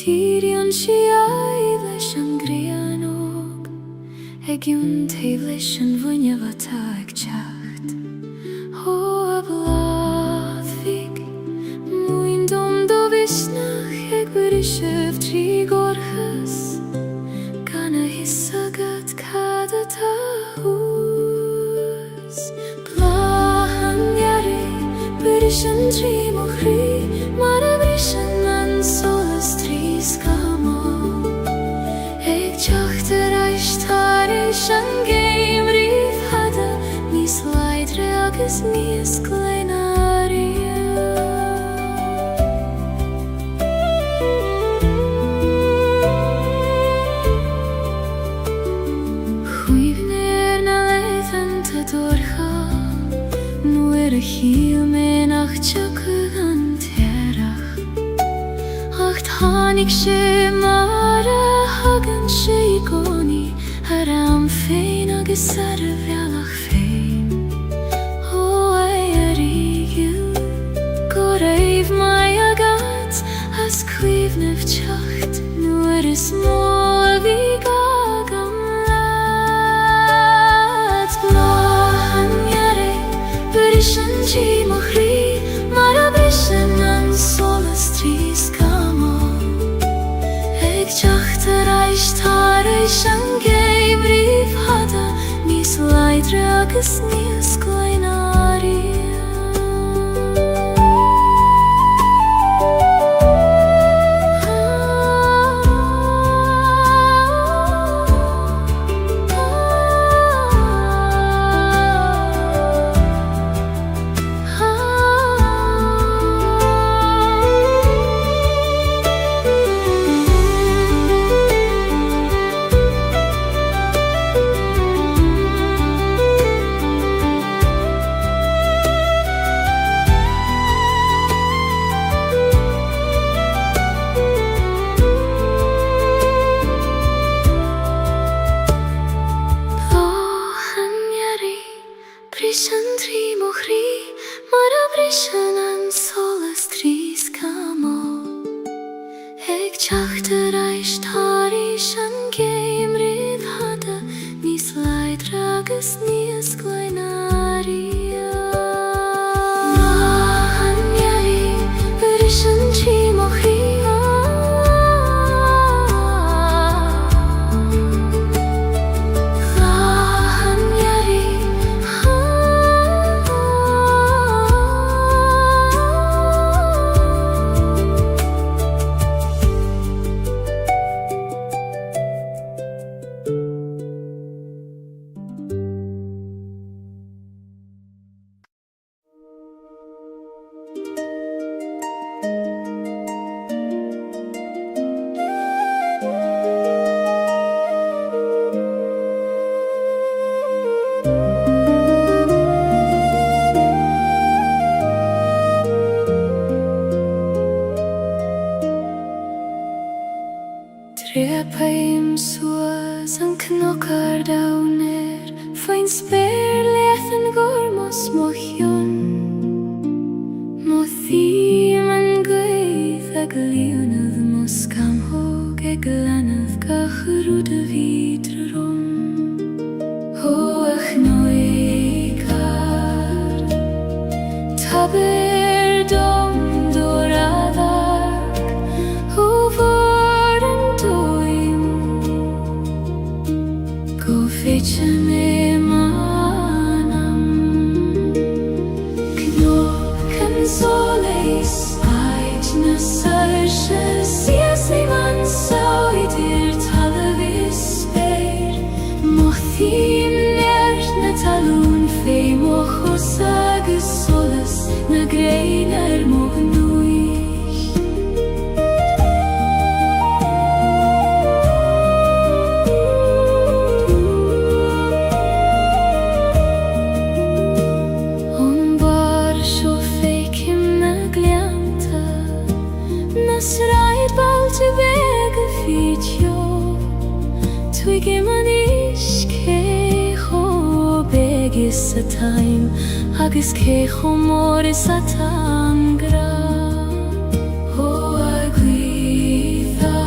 Tírion siai leis an grianog, Egion taobh leis an bhuinneamh atá ag teacht. Ó a bláthfig, muin dom do visnach ag brisibh trí gorchas, gan a hisagad cad atá hús. Bláhan iarri, bris an trí mo chrí, mar a bris an solas trí scamó. Ag teacht ar aistar éis an géim riomh hada, níos leidre agus níos gleinaria. Chuimhne na leitheanta dorcha, nuair a chiel me nach teagadh an tearach. Ach tháinig sé mar a hagann sé I gcónaí, ar am féin agus ar a bhealach féin. Ó a rígiú, go raibh mai agat, as cuimhnimh teacht, nuair is mó a bhí gag am leat. Bláhan iarri, bris an tí mo chrí, mar a bris an solas trí scamó. Ag teacht ar aistar éis an géim riomh hada, níos leidre agus níos gleinaria. Bris an trí mo chrí, mar a bris an solas trí scamó. Ag teacht ar aistar éis an géim riomh hada, níos leidre agus níos gleinaria. Bláhan iarri, bris an tí mo chrí, Trepaim suas an cnocar downer, fain spéir leathan gormos mo chion. Mo thím an gwaith ag líonad mo scamhóg ag glanadh gacharúd a bhídra rom. Ó ach nóicar, tabeir dom doradar, ó Fece me manam, Knop canzoles, Ait na sarches, Sias ni man sauidir talavis speir, Mothim nert na talún fé mochos agus solas, Na greinar mo gnuich. Nasraid balte vega fitjo, Twigim an iskecho begis a time, agus kecho moris a tangra. O a gwitha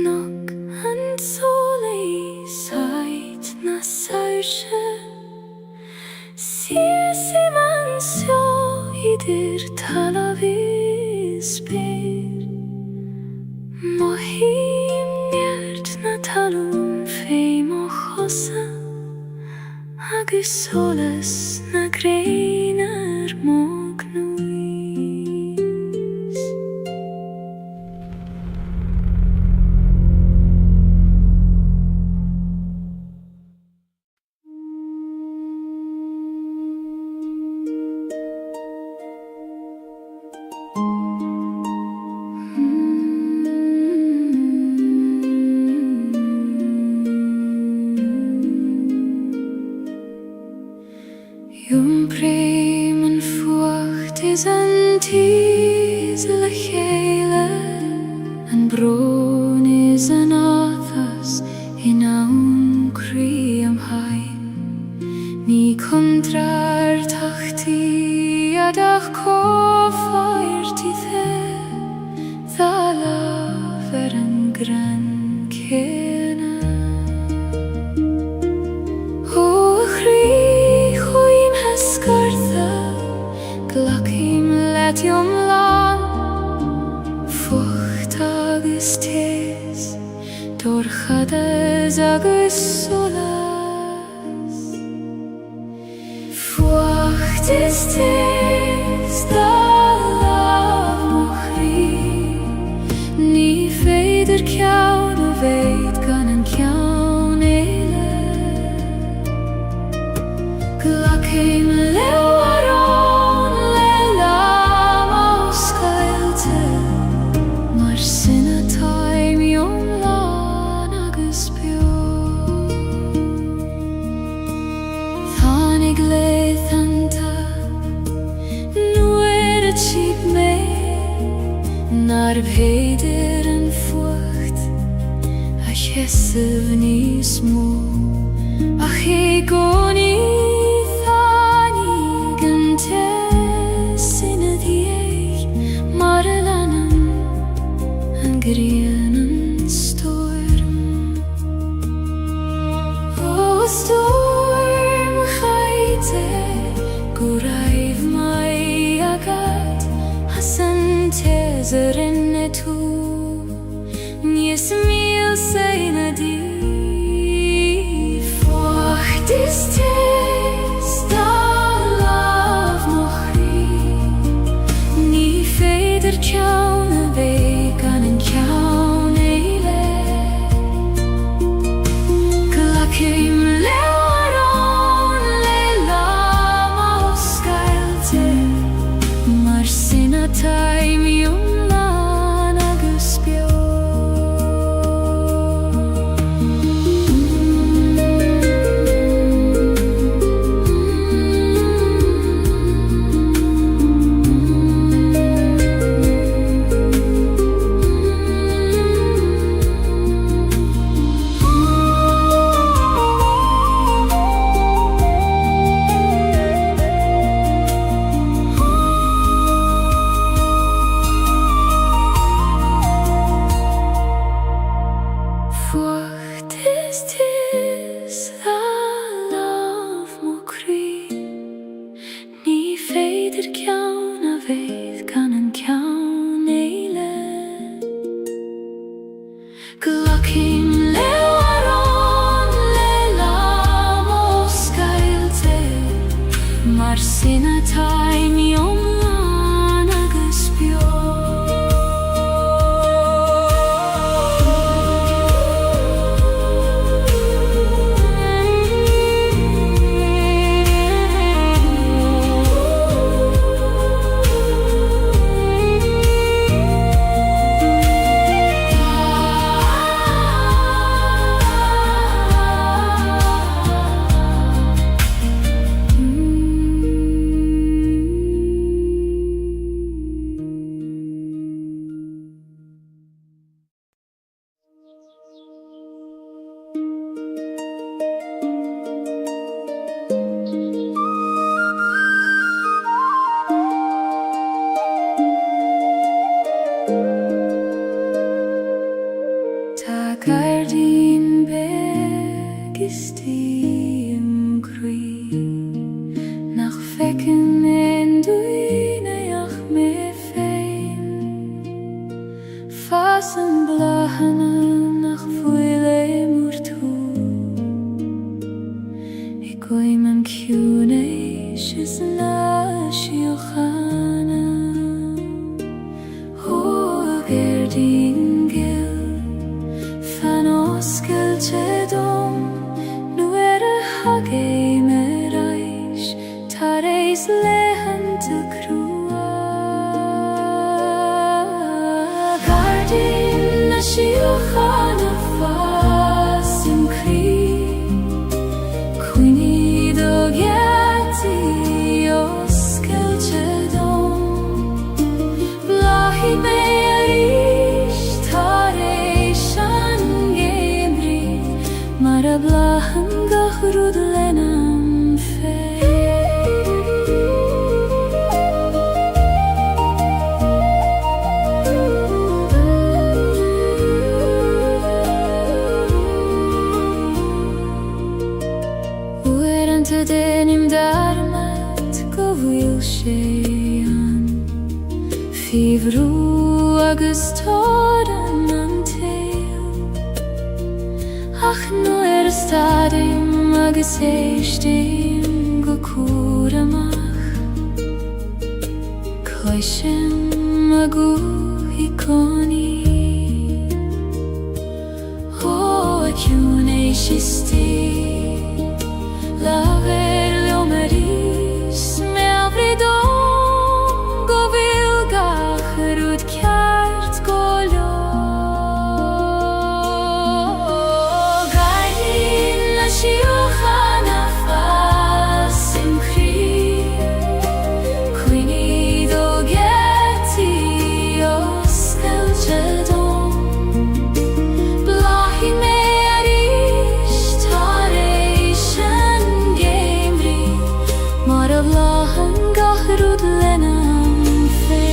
nog en soleisheit na sausje. Siesi vansio idir talavisper. Mohim njert na talun feim o chosa. Agus solas na greiner mognuis. Jum bremen furcht is an tiesle Gaeilge, an bron is an athas in aun cream hain. Ni kontrar tachti adach kofaert i dhala ver an gran kena. Glacim letium lan, fucht agus tes, dorchades agus solas. Fucht is tes, da lav mochri, ni feider kjaun og veit gan en kjaun eile. Glacim Nar peidir an fucht a chesef ní smó ach e goni thanig an tesin a diech mar a lanan an grian an storm. O storm chaite guraif mai agad hasan tezer in tu Nies mil seina di Fucht is tes da lav mochri Ni feider kjaun a veik an en kjaun eile Glacim lewaron le lama o skailte Mar sinna taim lan agus bio Fucht is tis da lav mochri Ni feider kjaun a veith gan an kjaun eile Glacim lewaron le lam o skailte Mar sinna taim lan agus bio Gardin begistim krui nach fekken en duine ach me fein fasen blahana nach fuile murtu ikoi man kyune shisna shiokhana ho Gardin Celtic nu hage merais tareis lehen til krua Gardin na shiokhana fasim kri Quini do geti os Celtic blahi meris tareis Mara blahan gahrud lenam fe Uerante denim darmat govil shean Fivru agus toran Ach nu stadim agus eistim go kuramach Koishem agu hikoni Ho akune shisti Laver leomeris me avridon Go vilgach rud kjart goljo Shiokhana fasim kri Quini do geti os Celtic blahi meris tareishan gemri Mara blahan gahrud lenam fe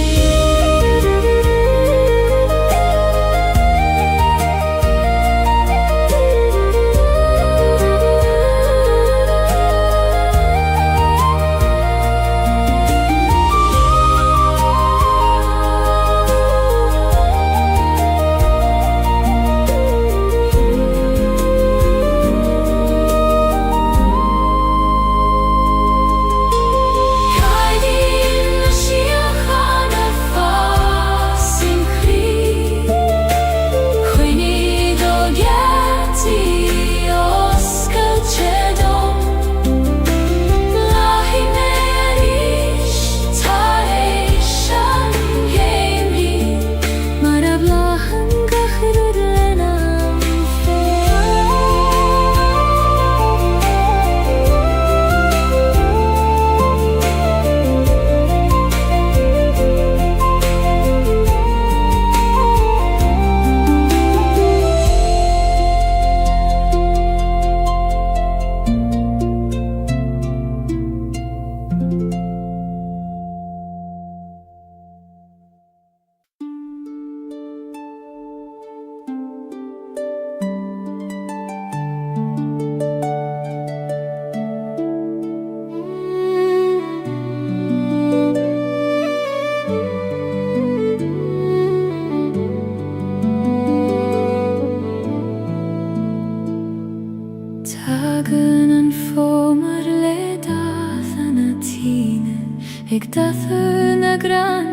Ik dathe na gran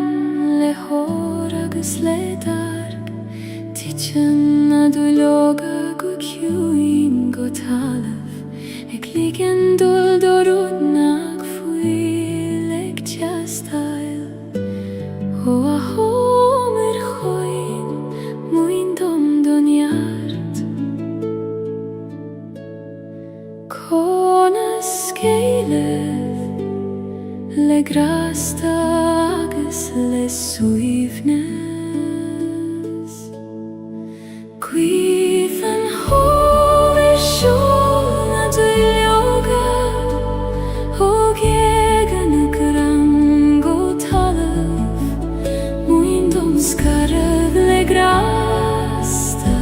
le hor agus le dark Tichen na duloga go kjuin go talaf Ik ligen dul dorud nag fuileg tjastail Ho a homer choin muin dom donjart Konas Gaeilge Le grasta agus le suivnes Cuivan hover sjolna dyljoga Og egan grango talaf Muin dom skarv le grasta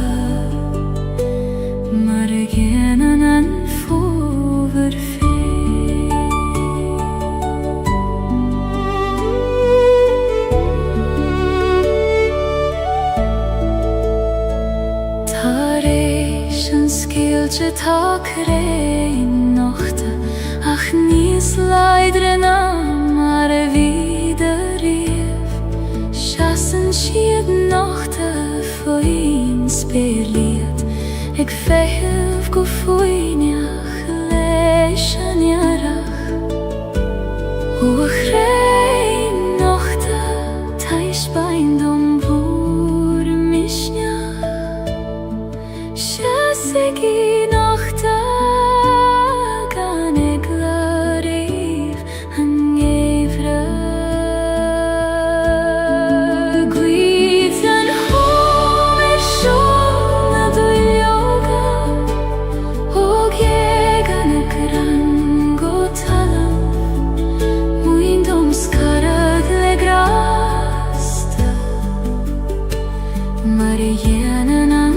maar geen en overvee. Gaeilge tá crein nochte, ach níos leidre ná mar a vida riamh. Seasan siad nochte faoin spéirliad, ag feitheamh go faoineach leis an iarrach. Ó a chrein nochte tais bain dom bhúr misneach. Sigi nochte gan eglaríh an éivre. Gwydd an hom siol na dwyloga, og gan y gran go talam, mwyn dom scarad le grasta, mar yn an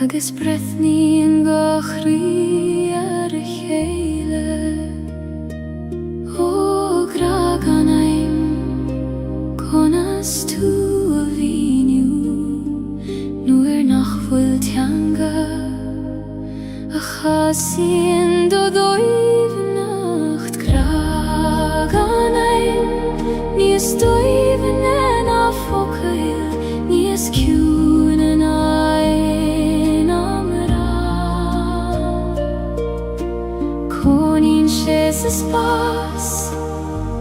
agus brethní an gachrí ar a chéile. Ó gra gan aim conas tú a bhíniú, nuair nach bhfuil teanga a chasíonn do dóibhneacht. Gra gan aim níos dóibhne na focail, níos ciún an ain amrá. Conín sé sa spás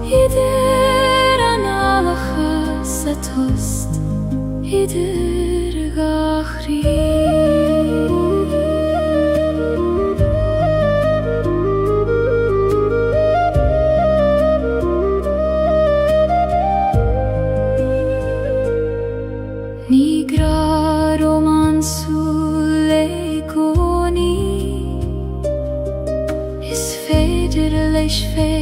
idir an alachas a tost, idir a gachrí. Leis fé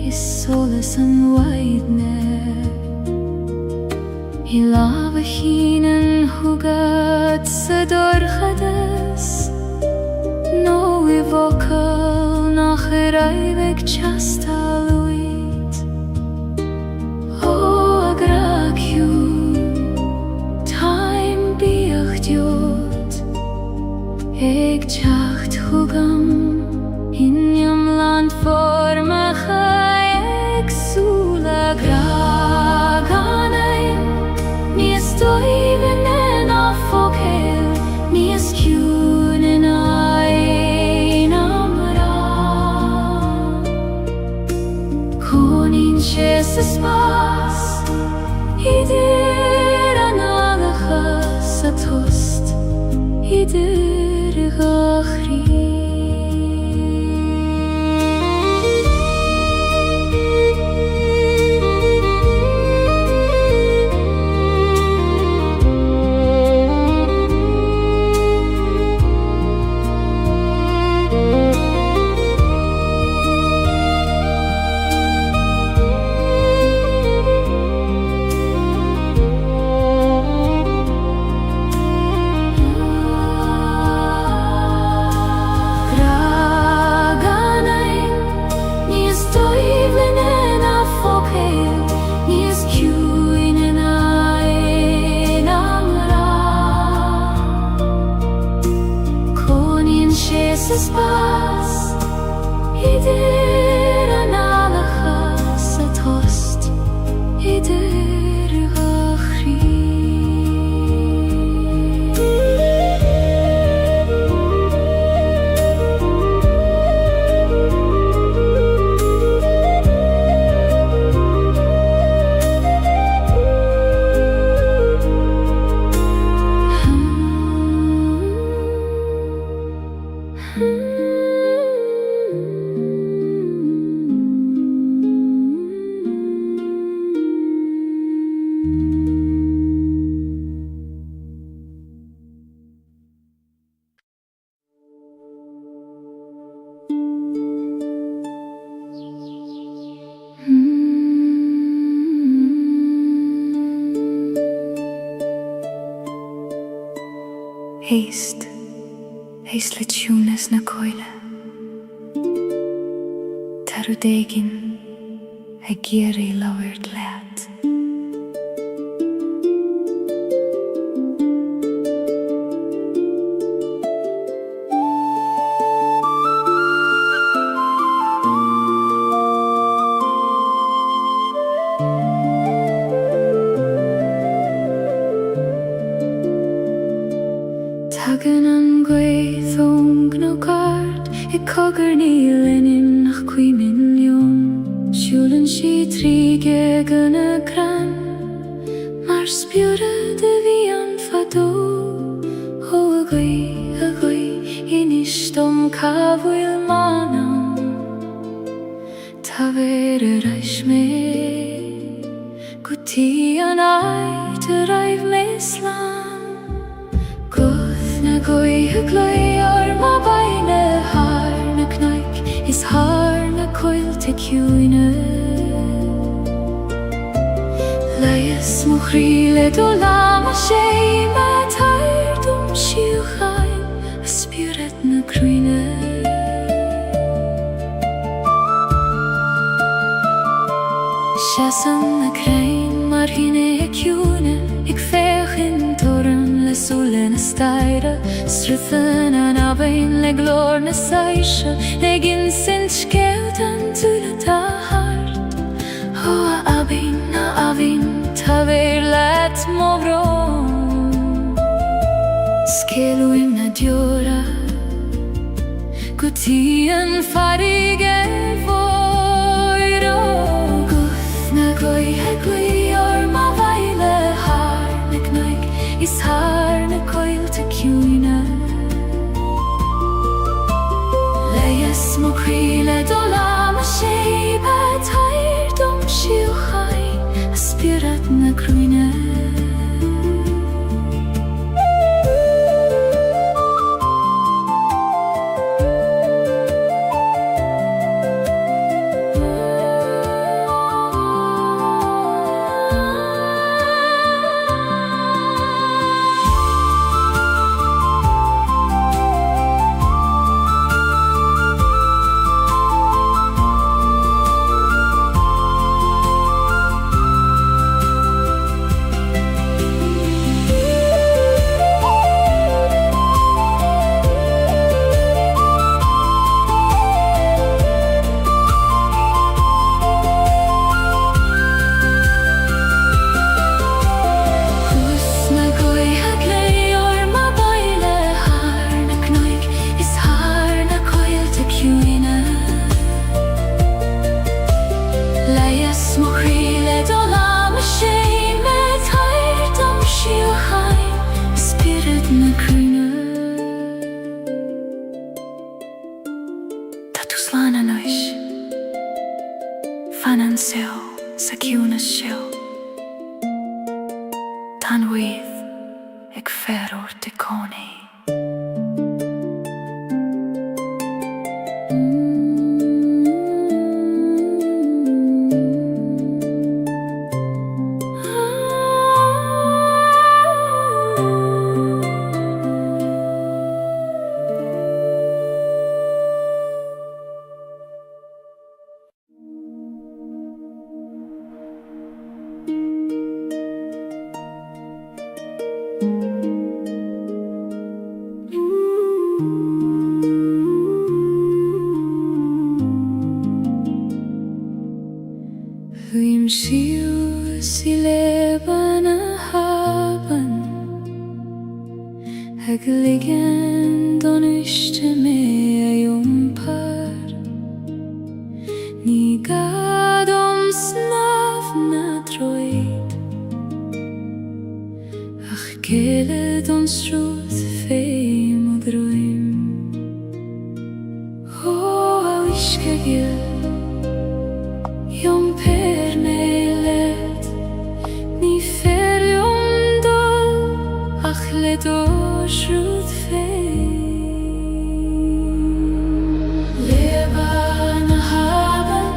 is solas an waidne, I lába chínan thugad sa dorchadas, nó I bhocail nach raibh ag teastáil uí. Konin się spas Idir analacha satost Idir gachri Spas Idir analacha satost Idir gachri Heist le tunes na coile Tarudegin a giri lowered lad Tagan an gweithong no gard I cogur níl enim nach 2 million Siúlan si tríge gan a gran Mar spiúra de bhí an fadó Ó a goi Inistom cahfuil manam Tá ver a reis me Gutí an ait a raibh me slán Goi a gloi ar ma baile Har na knaik is har na coil te ciúine Leias mo chríle do lam a sé Ma tair dum siú chaim a spiúret na cruine Siasan na crain mar hine ciúine Ik fech in toren le sule na staire Struthen an abain le glor na saisha Le gin sint skelt an tule ta hart Ho a abin ta ver let mo bron Skelu im na diora Guti an farige voiro Guth na goi hegui or ma vaile har na knaik Is har na coil te ciúine Leias mo chríle do lam a sé Pa tair dom siú chaim a spiúret na cruine fanan seo sa ciúna seo tan wydd ag ferwr dy coni. Huim siw si leban a haban ag ligen don iste me a jompar ni gad snaf na droed ach gele don strúð feim og droim o a wiske gil Jom per nelet Ni fer jom dol Ach let oss rud fein Leban a haben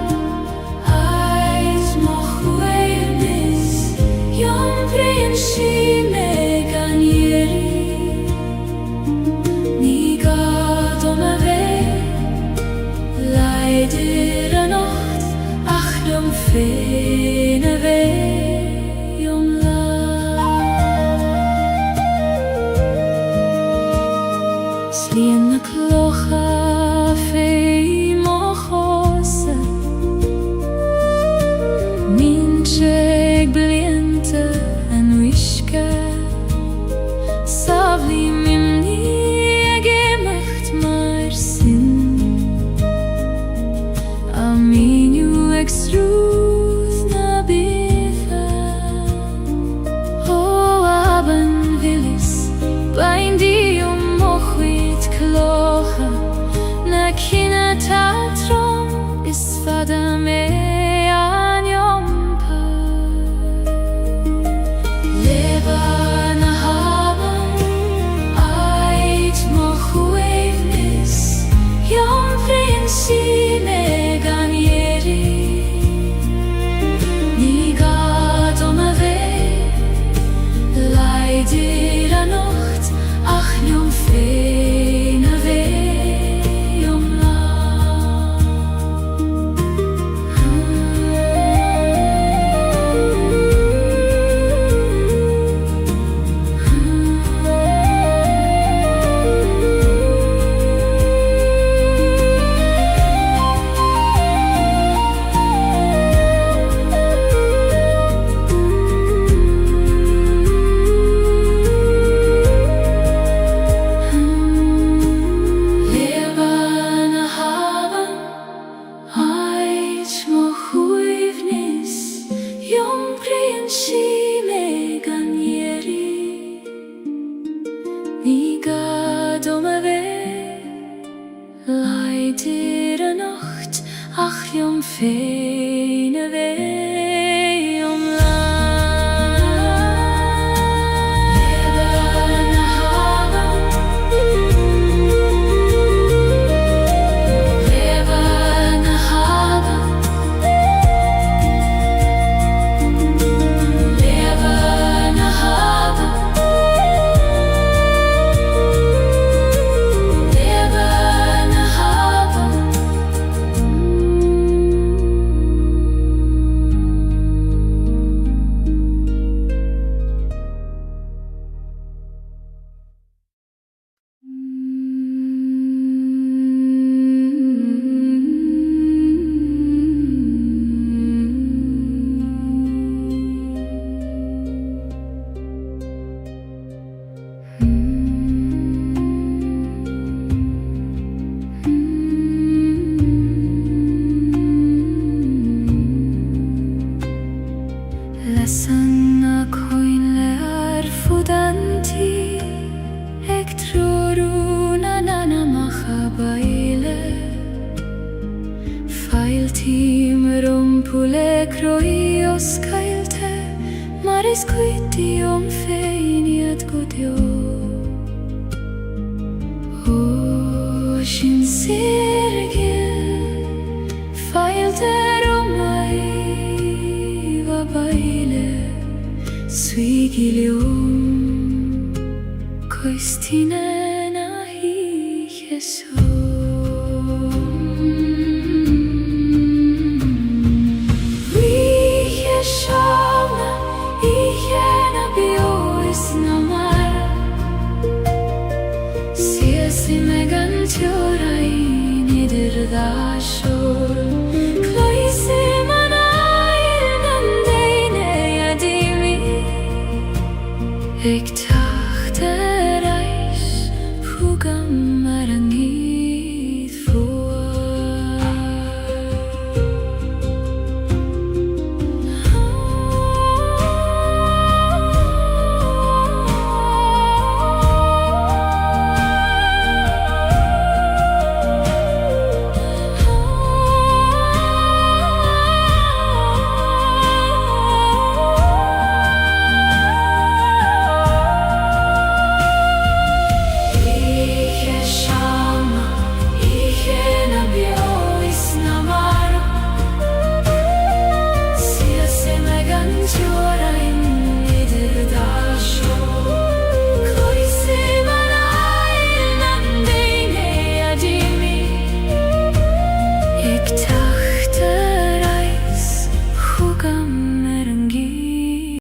Ais moch weirnis Jom prein si megan jeri Ni gad a vei Leider a nacht Jom fein a vei jom la Slien na clocha fei moch osa Mincheg bliente an wiske Savli mimni ag emacht mar sin Aminu ag strúð na bitha O aban vilis Baindi mochwyd clocha Na cina tatrom Is fada me an jompar Leban a haban Ait mochweivnis Jom frein si megan jeri Ni gad a vei Leider a nacht Ach jom fein a vei jom la Leider a nacht Ach jom fein a vei jom la Leban a haban Leban a haban Leban a haban Leban a haban Lesan a coin le ar fudanti Eg troruna nana macha baile Fail tim rumpur Jule kroi oss Gaeilge, maris quiti feiniat godio. O sin sirgil, failter omai va baile, suigilium, koistine nahi Jesu. Ik dacht er reis, hugam maar niet voor. Ik dacht er reis, hugam